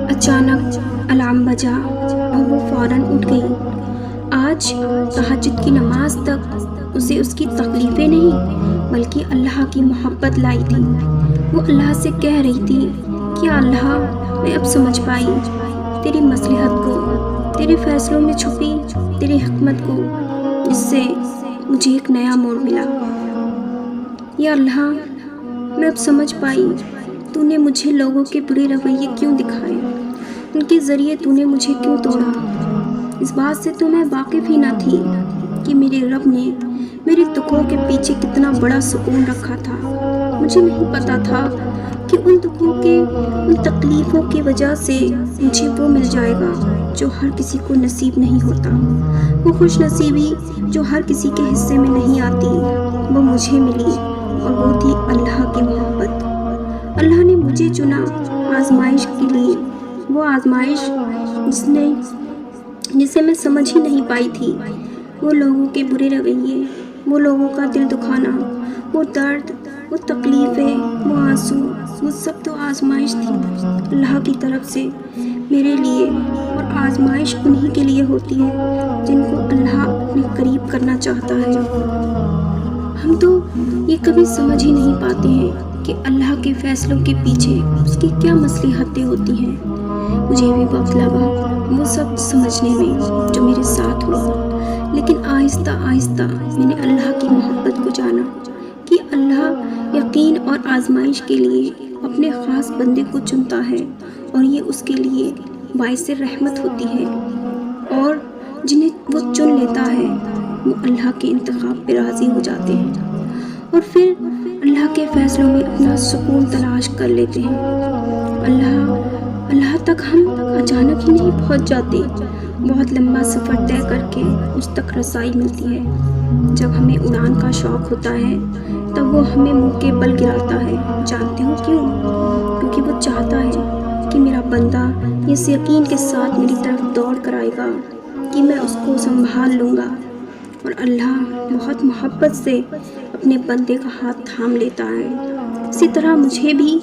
अचानक अलार्म बजा और वो फौरन उठ गई। आज तहज्जुद की नमाज तक उसे उसकी तकलीफ़ें नहीं बल्कि अल्लाह की मोहब्बत लाई थी। वो अल्लाह से कह रही थी कि अल्लाह, मैं अब समझ पाई तेरी मसलहत को, तेरे फैसलों में छुपी तेरी हिकमत को, जिससे मुझे एक नया मोड़ मिला। या अल्लाह, मैं अब समझ पाई तूने मुझे लोगों के बुरे रवैये क्यों दिखाए, उनके ज़रिए तूने मुझे क्यों तोड़ा। इस बात से तो मैं वाकिफ़ ही ना थी कि मेरे रब ने मेरे दुखों के पीछे कितना बड़ा सुकून रखा था। मुझे नहीं पता था कि उन दुखों के, उन तकलीफ़ों की वजह से मुझे वो मिल जाएगा जो हर किसी को नसीब नहीं होता। वो खुश नसीबी जो हर किसी के हिस्से में नहीं आती, वो मुझे मिली और वो थी अल्लाह की मोहब्बत। अल्लाह ने मुझे चुना आजमाइश के लिए, वो आजमाइश जिसे मैं समझ ही नहीं पाई थी। वो लोगों के बुरे रवैये, वो लोगों का दिल दुखाना, वो दर्द, वो तकलीफ़ें, वो आंसू, वो सब तो आजमाइश थी अल्लाह की तरफ से मेरे लिए। और आजमाइश उन्हीं के लिए होती है जिनको अल्लाह अपने करीब करना चाहता है। हम तो ये कभी समझ ही नहीं पाते हैं कि अल्लाह के फ़ैसलों के पीछे उसकी क्या मसलहतें होती हैं। मुझे भी वक्त लगा वो सब समझने में जो मेरे साथ हुआ, लेकिन आहिस्ता आहिस्ता मैंने अल्लाह की मोहब्बत को जाना कि अल्लाह यकीन और आजमाइश के लिए अपने ख़ास बंदे को चुनता है और ये उसके लिए बाइस रहमत होती है। और जिन्हें वो चुन लेता है वो अल्लाह के इंतखाब पे राज़ी हो जाते हैं और फिर अल्लाह के फ़ैसलों में अपना सुकून तलाश कर लेते हैं। अल्लाह तक हम अचानक ही नहीं पहुंच जाते। बहुत लंबा सफ़र तय करके उस तक रसाई मिलती है। जब हमें उड़ान का शौक़ होता है तब वो हमें मुंह के बल गिराता है। जानते हो क्यों? क्योंकि वो चाहता है कि मेरा बंदा इस यकीन के साथ मेरी तरफ दौड़ कर आएगा कि मैं उसको संभाल लूँगा। और अल्लाह बहुत मोहब्बत से अपने बंदे का हाथ थाम लेता है। इसी तरह मुझे भी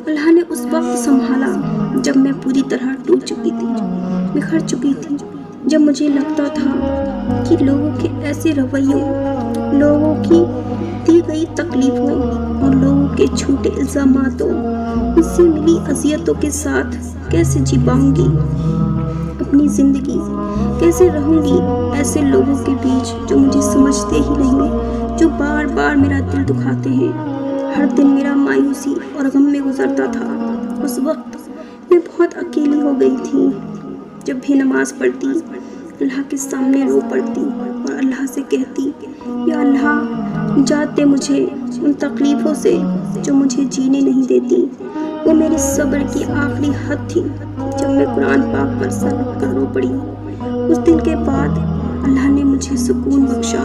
अल्लाह ने उस वक्त संभाला जब मैं पूरी तरह टूट चुकी थी, बिखर चुकी थी, जब मुझे लगता था कि लोगों के ऐसे रवैयों, लोगों की दी गई तकलीफ़ों और लोगों के झूठे इल्ज़ामातों, उससे मिली अज़ियतों के साथ कैसे जी पाऊँगी अपनी ज़िंदगी, कैसे रहूँगी ऐसे लोगों के बीच जो मुझे समझते ही नहीं, जो बार बार मेरा दिल दुखाते हैं। हर दिन मेरा मायूसी और गम में गुजरता था। उस वक्त मैं बहुत अकेली हो गई थी। जब भी नमाज़ पढ़ती अल्लाह के सामने रो पड़ती और अल्लाह से कहती, या अल्लाह, निजात दे मुझे उन तकलीफ़ों से जो मुझे जीने नहीं देती। वो मेरे सब्र की आखिरी हद थी जब मैं कुरान पाक पर सर रख कर रो पड़ी। उस दिन के बाद अल्लाह ने मुझे सुकून बख्शा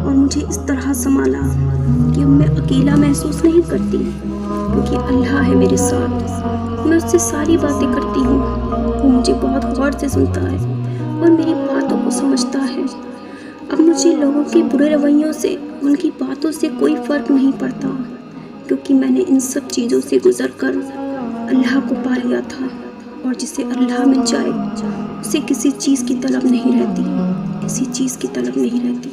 और मुझे इस तरह संभाला कि अब मैं अकेला महसूस नहीं करती, क्योंकि अल्लाह है मेरे साथ। मैं उससे सारी बातें करती हूँ, वो मुझे बहुत गौर से सुनता है और मेरी बातों को समझता है। अब मुझे लोगों के बुरे रवैयों से, उनकी बातों से कोई फ़र्क नहीं पड़ता, क्योंकि मैंने इन सब चीज़ों से गुज़र कर अल्लाह को पा लिया था। और जिसे अल्लाह मिल जाए उसे किसी चीज़ की तलब नहीं रहती, किसी चीज़ की तलब नहीं रहती।